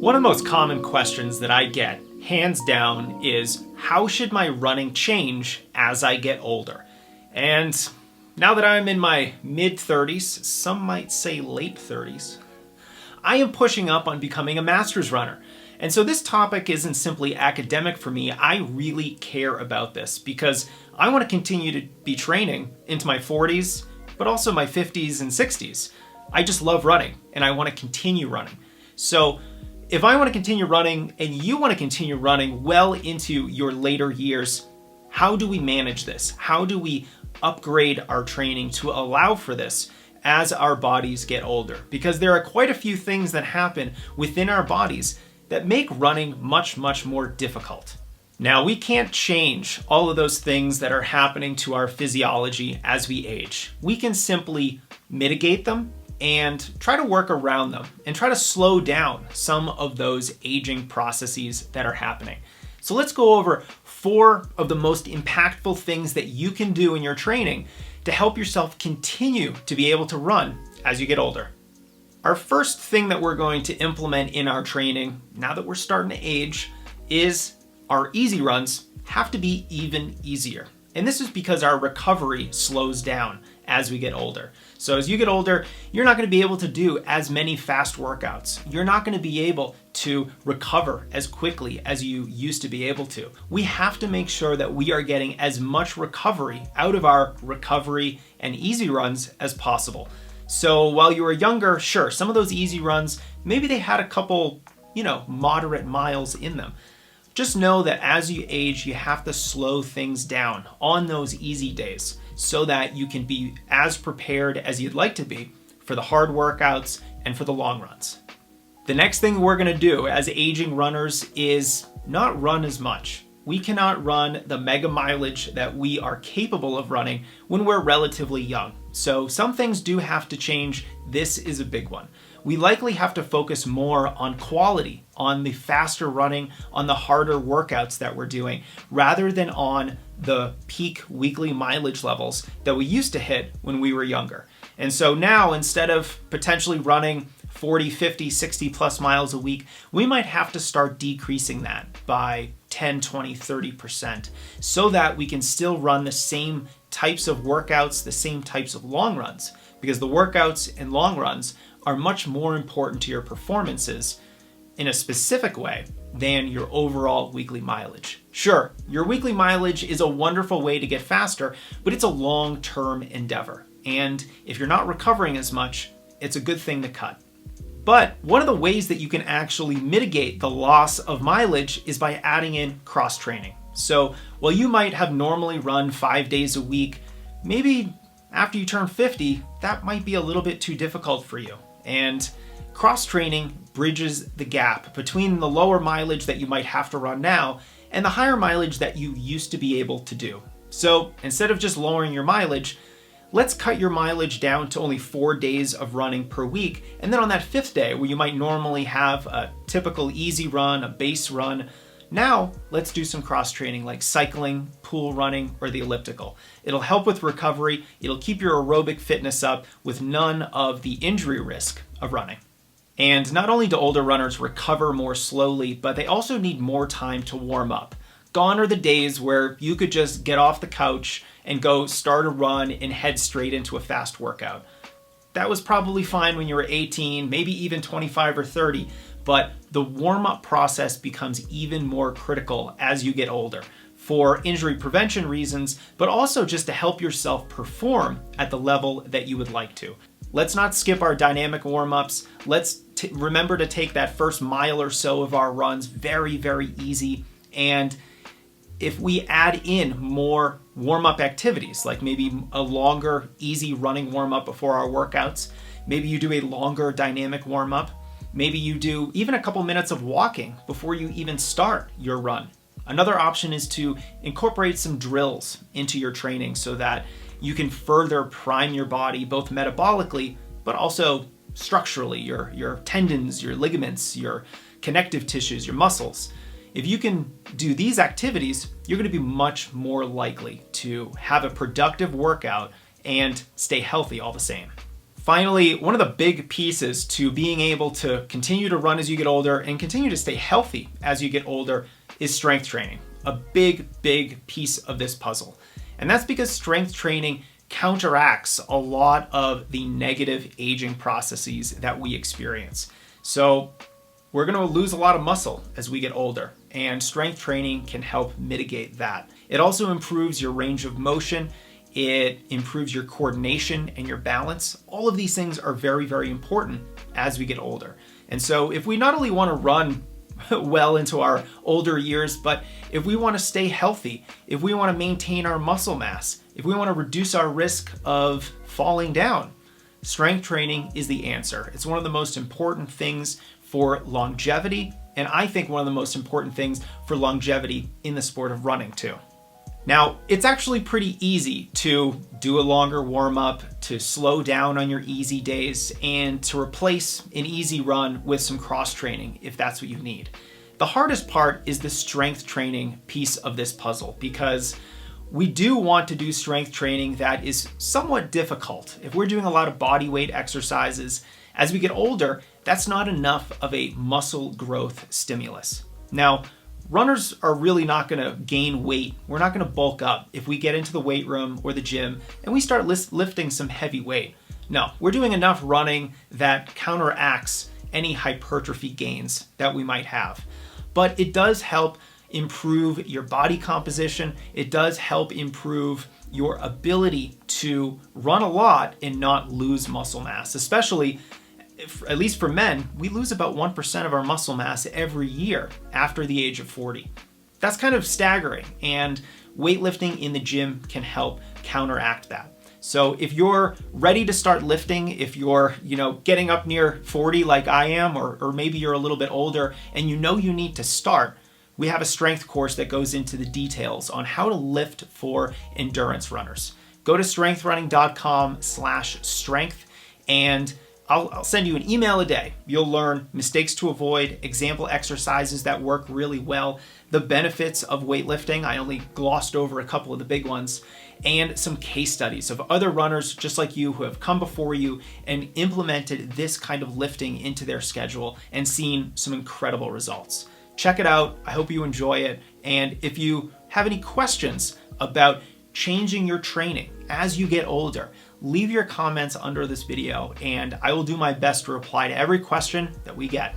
One of the most common questions that I get, hands down, is how should my running change as I get older? And now that I'm in my mid-30s, some might say late 30s, I am pushing up on becoming a master's runner. And so this topic isn't simply academic for me. I really care about this because I want to continue to be training into my 40s, but also my 50s and 60s. I just love running and I want to continue running. So if I want to continue running and you want to continue running well into your later years, how do we manage this? How do we upgrade our training to allow for this as our bodies get older? Because there are quite a few things that happen within our bodies that make running much, much more difficult. Now, we can't change all of those things that are happening to our physiology as we age. We can simply mitigate them and try to work around them and try to slow down some of those aging processes that are happening. So let's go over 4 of the most impactful things that you can do in your training to help yourself continue to be able to run as you get older. Our first thing that we're going to implement in our training, now that we're starting to age, is our easy runs have to be even easier. And this is because our recovery slows down as we get older. So as you get older, you're not going to be able to do as many fast workouts. You're not going to be able to recover as quickly as you used to be able to. We have to make sure that we are getting as much recovery out of our recovery and easy runs as possible. So while you were younger, sure, some of those easy runs, maybe they had a couple, moderate miles in them. Just know that as you age, you have to slow things down on those easy days so that you can be as prepared as you'd like to be for the hard workouts and for the long runs. The next thing we're going to do as aging runners is not run as much. We cannot run the mega mileage that we are capable of running when we're relatively young. So some things do have to change. This is a big one. We likely have to focus more on quality, on the faster running, on the harder workouts that we're doing, rather than on the peak weekly mileage levels that we used to hit when we were younger. And so now, instead of potentially running 40, 50, 60 plus miles a week, we might have to start decreasing that by 10, 20, 30% so that we can still run the same types of workouts, the same types of long runs, because the workouts and long runs are much more important to your performances in a specific way than your overall weekly mileage. Sure, your weekly mileage is a wonderful way to get faster, but it's a long-term endeavor. And if you're not recovering as much, it's a good thing to cut. But one of the ways that you can actually mitigate the loss of mileage is by adding in cross-training. So while you might have normally run 5 days a week, maybe after you turn 50, that might be a little bit too difficult for you. And cross-training bridges the gap between the lower mileage that you might have to run now and the higher mileage that you used to be able to do. So instead of just lowering your mileage, let's cut your mileage down to only 4 days of running per week. And then on that 5th day, where you might normally have a typical easy run, a base run, now let's do some cross-training like cycling, pool running, or the elliptical. It'll help with recovery. It'll keep your aerobic fitness up with none of the injury risk of running. And not only do older runners recover more slowly, but they also need more time to warm up. Gone are the days where you could just get off the couch and go start a run and head straight into a fast workout. That was probably fine when you were 18, maybe even 25 or 30, but the warm-up process becomes even more critical as you get older for injury prevention reasons, but also just to help yourself perform at the level that you would like to. Let's not skip our dynamic warm-ups. Let's remember to take that first mile or so of our runs very, very easy. And if we add in more warm-up activities, like maybe a longer, easy running warm-up before our workouts, maybe you do a longer dynamic warm-up, maybe you do even a couple minutes of walking before you even start your run. Another option is to incorporate some drills into your training so that you can further prime your body, both metabolically, but also structurally, your tendons, your ligaments, your connective tissues, your muscles. If you can do these activities, you're going to be much more likely to have a productive workout and stay healthy all the same. Finally, one of the big pieces to being able to continue to run as you get older and continue to stay healthy as you get older is strength training. A big, big piece of this puzzle. And that's because strength training counteracts a lot of the negative aging processes that we experience. So we're going to lose a lot of muscle as we get older, and strength training can help mitigate that. It also improves your range of motion. It improves your coordination and your balance. All of these things are very, very important as we get older. And so if we not only want to run well into our older years, but if we want to stay healthy, if we want to maintain our muscle mass, if we want to reduce our risk of falling down, strength training is the answer. It's one of the most important things for longevity, and I think one of the most important things for longevity in the sport of running too. Now, it's actually pretty easy to do a longer warm-up, to slow down on your easy days, and to replace an easy run with some cross-training if that's what you need. The hardest part is the strength training piece of this puzzle, because we do want to do strength training that is somewhat difficult. If we're doing a lot of body weight exercises, as we get older, that's not enough of a muscle growth stimulus. Now, runners are really not going to gain weight. We're not going to bulk up if we get into the weight room or the gym and we start lifting some heavy weight. No, we're doing enough running that counteracts any hypertrophy gains that we might have. But it does help improve your body composition. It does help improve your ability to run a lot and not lose muscle mass, especially at least for men, we lose about 1% of our muscle mass every year after the age of 40. That's kind of staggering, and weightlifting in the gym can help counteract that. So if you're ready to start lifting, if you're, getting up near 40 like I am, or maybe you're a little bit older and you need to start, we have a strength course that goes into the details on how to lift for endurance runners. Go to strengthrunning.com/strength, and I'll send you an email a day. You'll learn mistakes to avoid, example exercises that work really well, the benefits of weightlifting. I only glossed over a couple of the big ones, and some case studies of other runners just like you who have come before you and implemented this kind of lifting into their schedule and seen some incredible results. Check it out. I hope you enjoy it. And if you have any questions about changing your training as you get older, leave your comments under this video and I will do my best to reply to every question that we get.